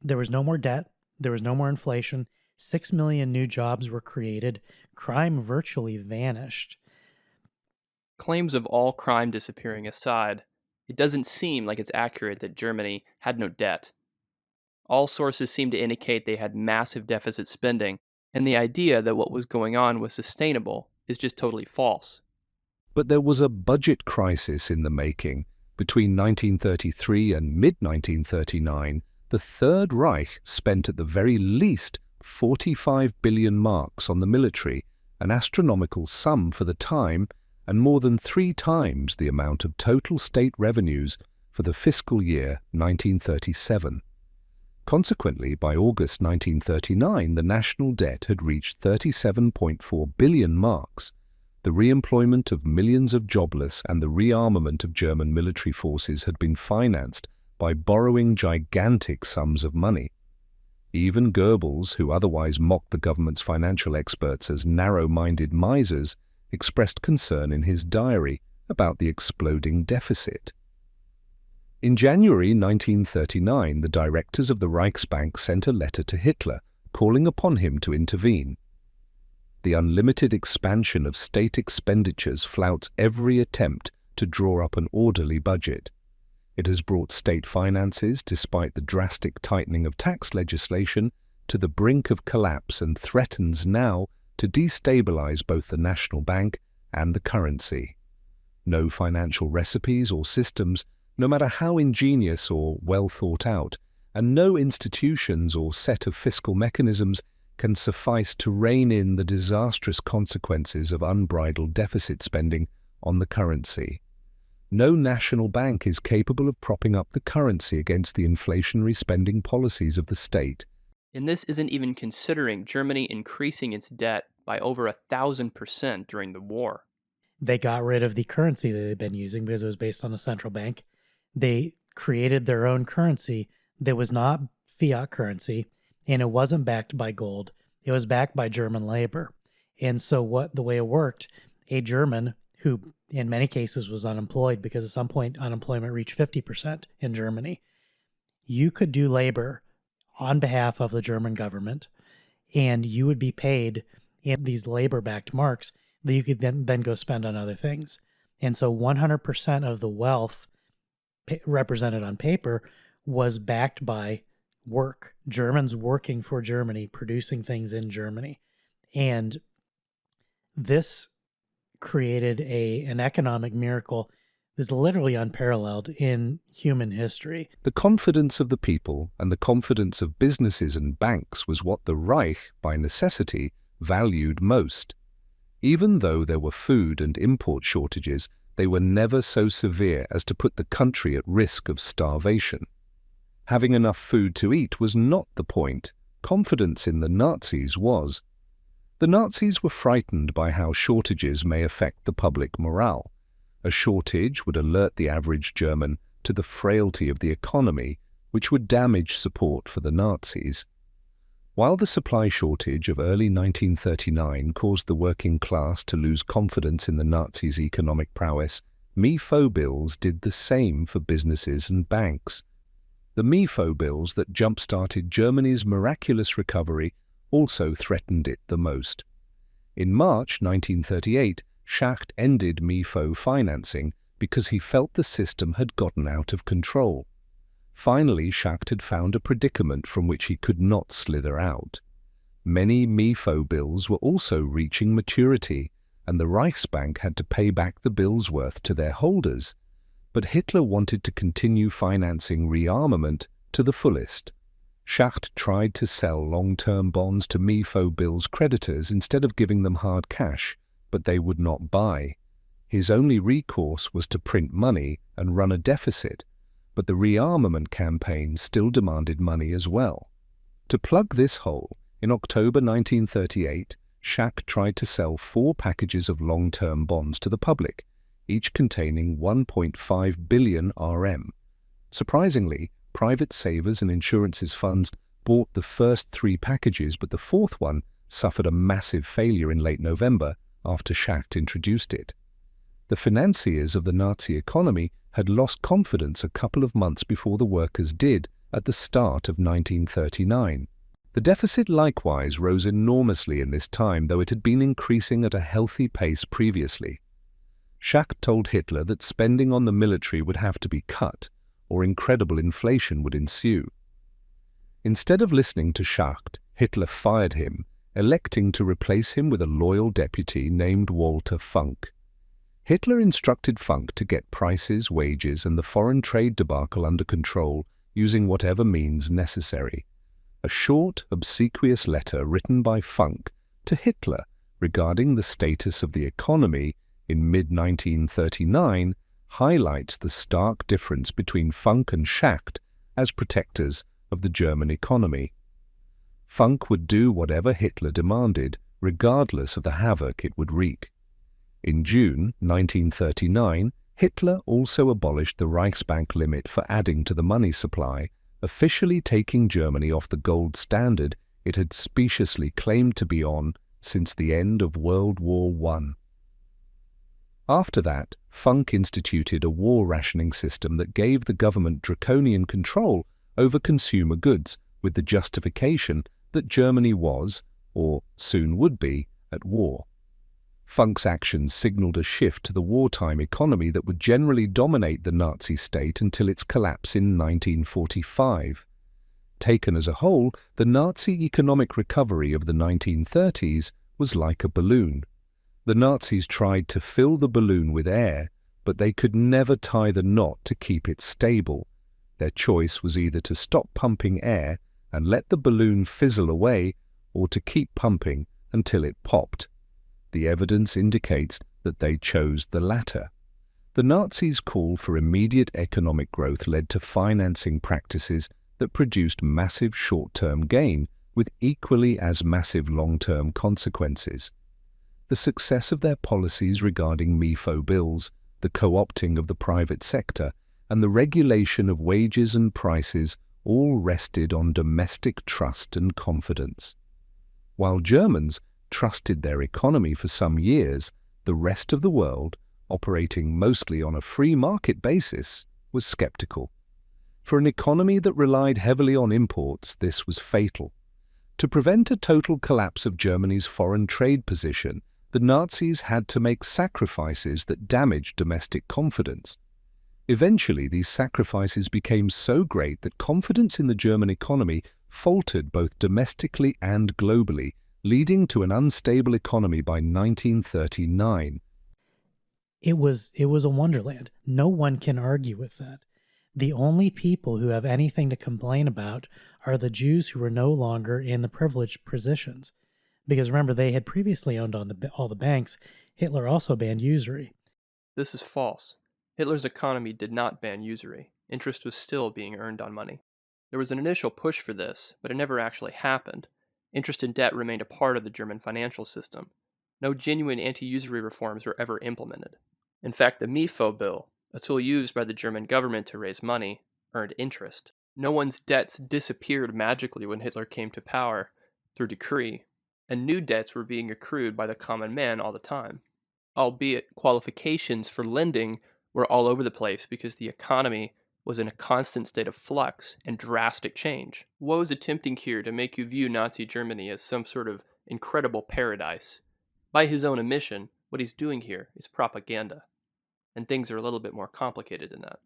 There was no more debt. There was no more inflation. 6 million new jobs were created. Crime virtually vanished. Claims of all crime disappearing aside, it doesn't seem like it's accurate that Germany had no debt. All sources seem to indicate they had massive deficit spending, and the idea that what was going on was sustainable is just totally false. But there was a budget crisis in the making. Between 1933 and mid-1939, the Third Reich spent at the very least 45 billion marks on the military, an astronomical sum for the time, and more than 3 times the amount of total state revenues for the fiscal year 1937. Consequently, by August 1939, the national debt had reached 37.4 billion marks. The re-employment of millions of jobless and the rearmament of German military forces had been financed by borrowing gigantic sums of money. Even Goebbels, who otherwise mocked the government's financial experts as narrow-minded misers, expressed concern in his diary about the exploding deficit. In January 1939, the directors of the Reichsbank sent a letter to Hitler calling upon him to intervene. The unlimited expansion of state expenditures flouts every attempt to draw up an orderly budget. It has brought state finances, despite the drastic tightening of tax legislation, to the brink of collapse and threatens now to destabilize both the national bank and the currency. No financial recipes or systems, no matter how ingenious or well thought out, and no institutions or set of fiscal mechanisms can suffice to rein in the disastrous consequences of unbridled deficit spending on the currency. No national bank is capable of propping up the currency against the inflationary spending policies of the state. And this isn't even considering Germany increasing its debt by over 1,000% during the war. They got rid of the currency that they'd been using because it was based on a central bank. They created their own currency that was not fiat currency, and it wasn't backed by gold. It was backed by German labor. And so the way it worked, a German who in many cases was unemployed, because at some point unemployment reached 50% in Germany, you could do labor on behalf of the German government, and you would be paid in these labor-backed marks that you could then go spend on other things. And so 100% of the wealth represented on paper was backed by work. Germans working for Germany, producing things in Germany. And this created an economic miracle that's literally unparalleled in human history. The confidence of the people and the confidence of businesses and banks was what the Reich, by necessity, valued most. Even though there were food and import shortages, they were never so severe as to put the country at risk of starvation. Having enough food to eat was not the point. Confidence in the Nazis was. The Nazis were frightened by how shortages may affect the public morale. A shortage would alert the average German to the frailty of the economy, which would damage support for the Nazis. While the supply shortage of early 1939 caused the working class to lose confidence in the Nazis' economic prowess, MIFO bills did the same for businesses and banks. The MIFO bills that jump-started Germany's miraculous recovery also threatened it the most. In March 1938, Schacht ended MIFO financing because he felt the system had gotten out of control. Finally, Schacht had found a predicament from which he could not slither out. Many MIFO bills were also reaching maturity, and the Reichsbank had to pay back the bills' worth to their holders. But Hitler wanted to continue financing rearmament to the fullest. Schacht tried to sell long-term bonds to MIFO bills' creditors instead of giving them hard cash, but they would not buy. His only recourse was to print money and run a deficit, but the rearmament campaign still demanded money as well. To plug this hole, in October 1938, Schacht tried to sell 4 packages of long-term bonds to the public, each containing 1.5 billion RM. Surprisingly, private savers and insurances funds bought the first 3 packages, but the 4th one suffered a massive failure in late November after Schacht introduced it. The financiers of the Nazi economy had lost confidence a couple of months before the workers did, at the start of 1939. The deficit likewise rose enormously in this time, though it had been increasing at a healthy pace previously. Schacht told Hitler that spending on the military would have to be cut, or incredible inflation would ensue. Instead of listening to Schacht, Hitler fired him, electing to replace him with a loyal deputy named Walter Funk. Hitler instructed Funk to get prices, wages, and the foreign trade debacle under control using whatever means necessary. A short, obsequious letter written by Funk to Hitler regarding the status of the economy in mid-1939 highlights the stark difference between Funk and Schacht as protectors of the German economy. Funk would do whatever Hitler demanded, regardless of the havoc it would wreak. In June 1939, Hitler also abolished the Reichsbank limit for adding to the money supply, officially taking Germany off the gold standard it had speciously claimed to be on since the end of World War I. After that, Funk instituted a war rationing system that gave the government draconian control over consumer goods, with the justification that Germany was, or soon would be, at war. Funk's actions signaled a shift to the wartime economy that would generally dominate the Nazi state until its collapse in 1945. Taken as a whole, the Nazi economic recovery of the 1930s was like a balloon. The Nazis tried to fill the balloon with air, but they could never tie the knot to keep it stable. Their choice was either to stop pumping air and let the balloon fizzle away, or to keep pumping until it popped. The evidence indicates that they chose the latter. The Nazis' call for immediate economic growth led to financing practices that produced massive short-term gain with equally as massive long-term consequences. The success of their policies regarding MIFO bills, the co-opting of the private sector, and the regulation of wages and prices all rested on domestic trust and confidence. While Germans trusted their economy for some years, the rest of the world, operating mostly on a free market basis, was skeptical. For an economy that relied heavily on imports, this was fatal. To prevent a total collapse of Germany's foreign trade position, the Nazis had to make sacrifices that damaged domestic confidence. Eventually, these sacrifices became so great that confidence in the German economy faltered both domestically and globally, leading to an unstable economy by 1939. It was a wonderland. No one can argue with that. The only people who have anything to complain about are the Jews who were no longer in the privileged positions. Because remember, they had previously owned all the banks. Hitler also banned usury. This is false. Hitler's economy did not ban usury. Interest was still being earned on money. There was an initial push for this, but it never actually happened. Interest and debt remained a part of the German financial system. No genuine anti-usury reforms were ever implemented. In fact, the MIFO bill, a tool used by the German government to raise money, earned interest. No one's debts disappeared magically when Hitler came to power through decree, and new debts were being accrued by the common man all the time. Albeit qualifications for lending were all over the place because the economy was in a constant state of flux and drastic change. Woe is attempting here to make you view Nazi Germany as some sort of incredible paradise. By his own admission, what he's doing here is propaganda, and things are a little bit more complicated than that.